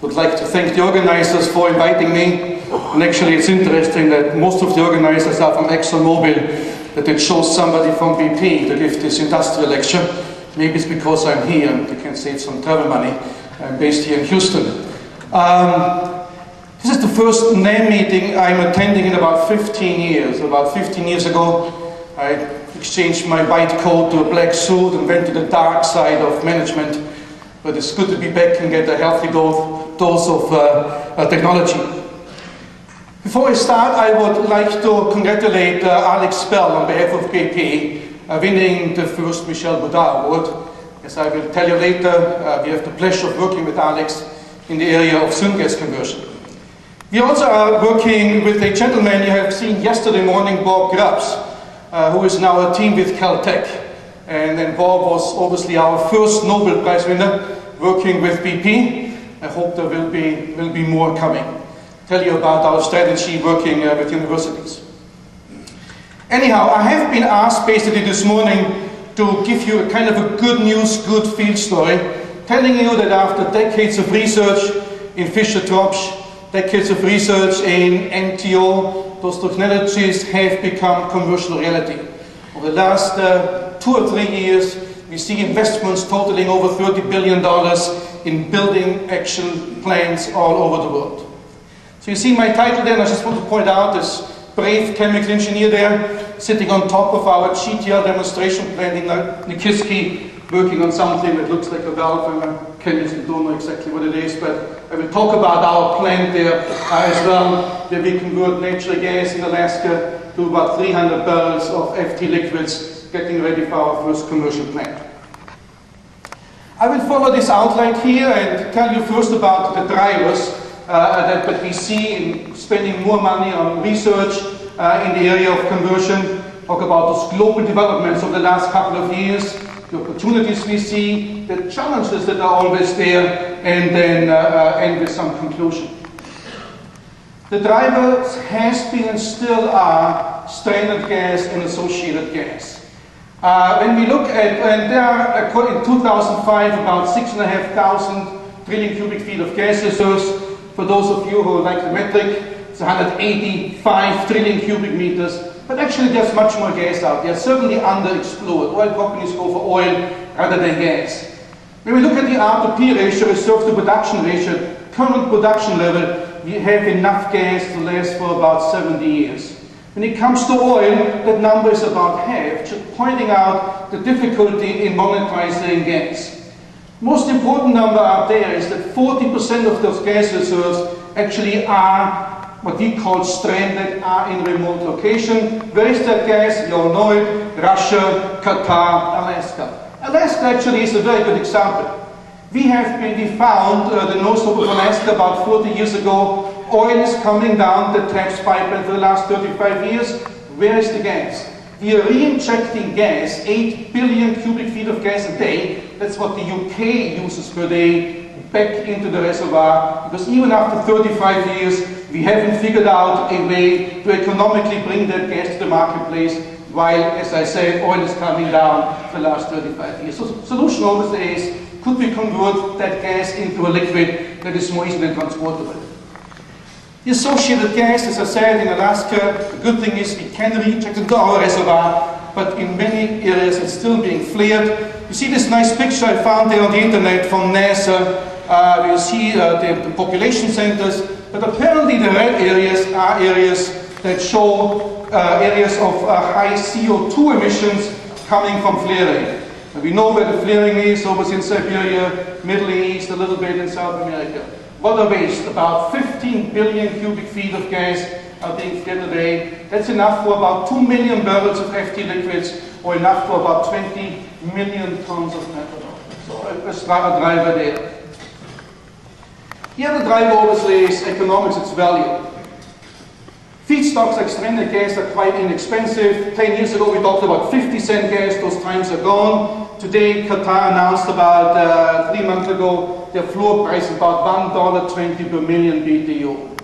would like to thank the organizers for inviting me. And actually it's interesting that most of the organizers are from ExxonMobil, that they chose somebody from BP to give this industrial lecture. Maybe it's because I'm here and they can save some travel money. I'm based here in Houston. This is the first NAM meeting I'm attending in about 15 years. About 15 years ago, I exchanged my white coat to a black suit and went to the dark side of management. But it's good to be back and get a healthy dose of technology. Before I start, I would like to congratulate Alex Bell on behalf of BP, winning the first Michel Boudard Award. As I will tell you later, we have the pleasure of working with Alex in the area of syngas conversion. We also are working with a gentleman you have seen yesterday morning, Bob Grubbs, who is now a team with Caltech. And then Bob was obviously our first Nobel Prize winner working with BP. I hope there will be more coming. Tell you about our strategy working with universities. Anyhow, I have been asked basically this morning to give you a kind of a good news, good field story, telling you that after decades of research in Fischer-Tropsch, decades of research in MTO, those technologies have become commercial reality. Over the last 2 or 3 years, we see investments totaling over $30 billion in building action plants all over the world. So you see my title there, and I just want to point out this brave chemical engineer there, sitting on top of our GTR demonstration plant in Nikiski, working on something that looks like a valve, and I chemically don't know exactly what it is, but I will talk about our plant there as well, where we convert natural gas in Alaska to about 300 barrels of FT liquids, getting ready for our first commercial plant. I will follow this outline here and tell you first about the drivers that we see in spending more money on research in the area of conversion, talk about those global developments of the last couple of years, the opportunities we see, the challenges that are always there, and then end with some conclusion. The drivers has been and still are stranded gas and associated gas. When we look at, and there are, in 2005, about 6,500 trillion cubic feet of gas reserves. For those of you who like the metric, it's 185 trillion cubic meters. But actually there's much more gas out there, certainly underexplored. Oil companies go for oil rather than gas. When we look at the R to P ratio, reserve to production ratio, current production level, we have enough gas to last for about 70 years. When it comes to oil, that number is about half, pointing out the difficulty in monetizing gas. Most important number out there is that 40% of those gas reserves actually are what we call stranded, are in remote location. Where is that gas? You all know it: Russia, Qatar, Alaska. Alaska actually is a very good example. We found the nose of Alaska about 40 years ago. Oil is coming down the TAPS pipeline for the last 35 years. Where is the gas? We are re-injecting gas, 8 billion cubic feet of gas a day. That's what the UK uses per day, back into the reservoir. Because even after 35 years, we haven't figured out a way to economically bring that gas to the marketplace, while, as I said, oil is coming down for the last 35 years. So the solution always is, could we convert that gas into a liquid that is more easily transportable? The associated gas, as I said, in Alaska, the good thing is we can reinject into our reservoir, but in many areas it's still being flared. You see this nice picture I found there on the internet from NASA. You see the population centers, but apparently the red areas are areas that show areas of high CO2 emissions coming from flaring. And we know where the flaring is, over in Siberia, Middle East, a little bit in South America. Water waste, about 15 billion cubic feet of gas are being flared a day. That's enough for about 2 million barrels of FT liquids, or enough for about 20 million tons of methanol. So a driver there. The other driver obviously is economics, its value. Feedstocks like stranded gas are quite inexpensive. 10 years ago we talked about 50-cent gas, those times are gone. Today Qatar announced about 3 months ago their floor price is about $1.20 per million BTU.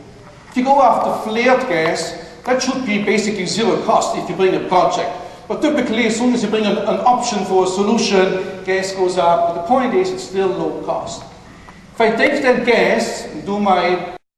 If you go after flared gas, that should be basically zero cost if you bring a project. But typically as soon as you bring an option for a solution, gas goes up. But the point is it's still low cost. If I take that gas and do my